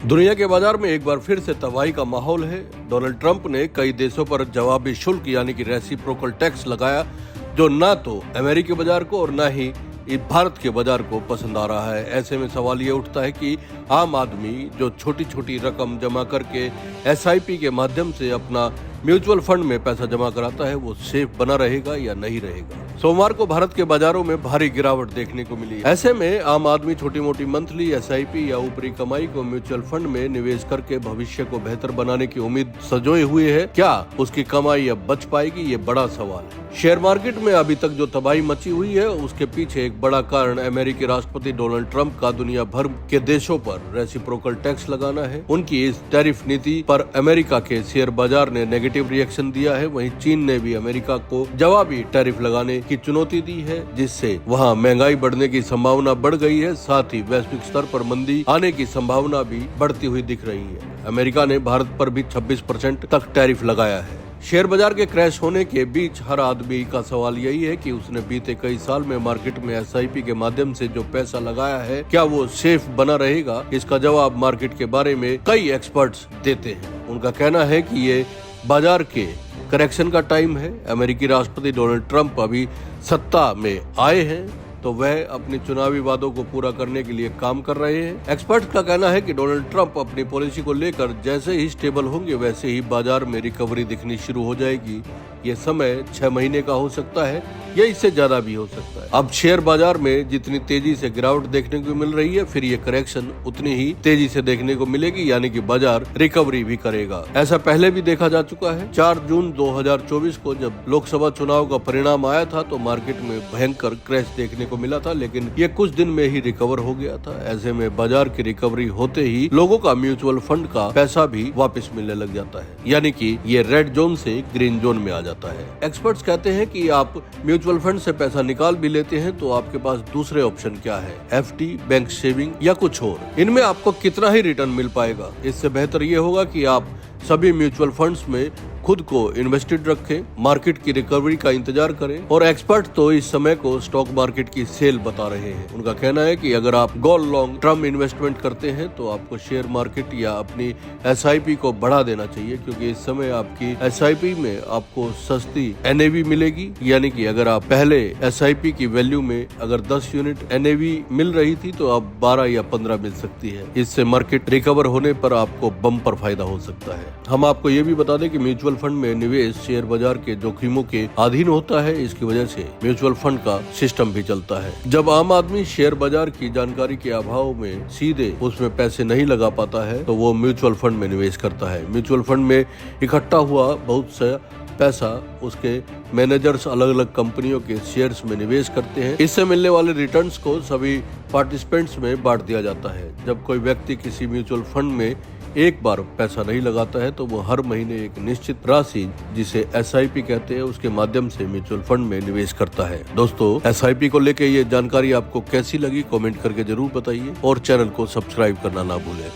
दुनिया के बाजार में एक बार फिर से तबाही का माहौल है। डोनाल्ड ट्रंप ने कई देशों पर जवाबी शुल्क यानी कि रेसिप्रोकल टैक्स लगाया, जो ना तो अमेरिकी बाजार को और ना ही भारत के बाजार को पसंद आ रहा है। ऐसे में सवाल ये उठता है कि आम आदमी जो छोटी छोटी रकम जमा करके SIP के माध्यम से अपना म्यूचुअल फंड में पैसा जमा कराता है, वो सेफ बना रहेगा या नहीं रहेगा। सोमवार को भारत के बाजारों में भारी गिरावट देखने को मिली। ऐसे में आम आदमी छोटी मोटी मंथली SIP या ऊपरी कमाई को म्यूचुअल फंड में निवेश करके भविष्य को बेहतर बनाने की उम्मीद सजोए हुए है। क्या उसकी कमाई अब बच पाएगी, ये बड़ा सवाल है। शेयर मार्केट में अभी तक जो तबाही मची हुई है, उसके पीछे एक बड़ा कारण अमेरिकी राष्ट्रपति डोनाल्ड ट्रंप का दुनिया भर के देशों पर रेसिप्रोकल टैक्स लगाना है। उनकी इस टैरिफ नीति पर अमेरिका के शेयर बाजार ने नेगेटिव रिएक्शन दिया है। वहीं चीन ने भी अमेरिका को जवाबी टैरिफ लगाने की चुनौती दी है, जिससे वहां महंगाई बढ़ने की संभावना बढ़ गई है। साथ ही वैश्विक स्तर पर मंदी आने की संभावना भी बढ़ती हुई दिख रही है। अमेरिका ने भारत पर भी 26% तक टैरिफ लगाया है। शेयर बाजार के क्रैश होने के बीच हर आदमी का सवाल यही है कि उसने बीते कई साल में मार्केट में SIP के माध्यम से जो पैसा लगाया है, क्या वो सेफ बना रहेगा। इसका जवाब मार्केट के बारे में कई एक्सपर्ट्स देते हैं। उनका कहना है कि ये बाजार के करेक्शन का टाइम है। अमेरिकी राष्ट्रपति डोनाल्ड ट्रंप अभी सत्ता में आए हैं, तो वह अपने चुनावी वादों को पूरा करने के लिए काम कर रहे हैं। एक्सपर्ट का कहना है कि डोनाल्ड ट्रंप अपनी पॉलिसी को लेकर जैसे ही स्टेबल होंगे, वैसे ही बाजार में रिकवरी दिखनी शुरू हो जाएगी। ये समय 6 महीने का हो सकता है या इससे ज्यादा भी हो सकता है। अब शेयर बाजार में जितनी तेजी से गिरावट देखने को मिल रही है, फिर ये करेक्शन उतनी ही तेजी से देखने को मिलेगी, यानी कि बाजार रिकवरी भी करेगा। ऐसा पहले भी देखा जा चुका है। 4 जून 2024 को जब लोकसभा चुनाव का परिणाम आया था, तो मार्केट में भयंकर क्रैश देखने को मिला था, लेकिन ये कुछ दिन में ही रिकवर हो गया था। ऐसे में बाजार की रिकवरी होते ही लोगों का म्यूचुअल फंड का पैसा भी वापस मिलने लग जाता है, यानी कि ये रेड जोन से ग्रीन जोन में आ जाता है। एक्सपर्ट्स कहते हैं कि आप म्यूचुअल फंड से पैसा निकाल भी लेते हैं, तो आपके पास दूसरे ऑप्शन क्या है, FD, बैंक सेविंग या कुछ और। इनमें आपको कितना ही रिटर्न मिल पाएगा। इससे बेहतर ये होगा कि आप सभी म्यूचुअल फंड्स में खुद को इन्वेस्टेड रखें, मार्केट की रिकवरी का इंतजार करें। और एक्सपर्ट तो इस समय को स्टॉक मार्केट की सेल बता रहे हैं। उनका कहना है कि अगर आप गोल्ड लॉन्ग टर्म इन्वेस्टमेंट करते हैं, तो आपको शेयर मार्केट या अपनी SIP को बढ़ा देना चाहिए, क्योंकि इस समय आपकी SIP में आपको सस्ती NAV मिलेगी। यानी कि अगर आप पहले SIP की वैल्यू में अगर 10 यूनिट NAV मिल रही थी, तो अब 12 या 15 मिल सकती है। इससे मार्केट रिकवर होने पर आपको बम्पर फायदा हो सकता है। हम आपको ये भी बता दें कि म्यूचुअल फंड में निवेश शेयर बाजार के जोखिमों के अधीन होता है। इसकी वजह से म्यूचुअल फंड का सिस्टम भी चलता है। जब आम आदमी शेयर बाजार की जानकारी के अभाव में सीधे उसमें पैसे नहीं लगा पाता है, तो वो म्यूचुअल फंड में निवेश करता है। म्यूचुअल फंड में इकट्ठा हुआ बहुत सा पैसा उसके मैनेजर्स अलग अलग कंपनियों के शेयर्स में निवेश करते हैं। इससे मिलने वाले रिटर्न्स को सभी पार्टिसिपेंट्स में बांट दिया जाता है। जब कोई व्यक्ति किसी म्यूचुअल फंड में एक बार पैसा नहीं लगाता है, तो वो हर महीने एक निश्चित राशि, जिसे SIP कहते हैं, उसके माध्यम से म्यूचुअल फंड में निवेश करता है। दोस्तों, SIP को लेके ये जानकारी आपको कैसी लगी, कमेंट करके जरूर बताइए और चैनल को सब्सक्राइब करना ना भूलें।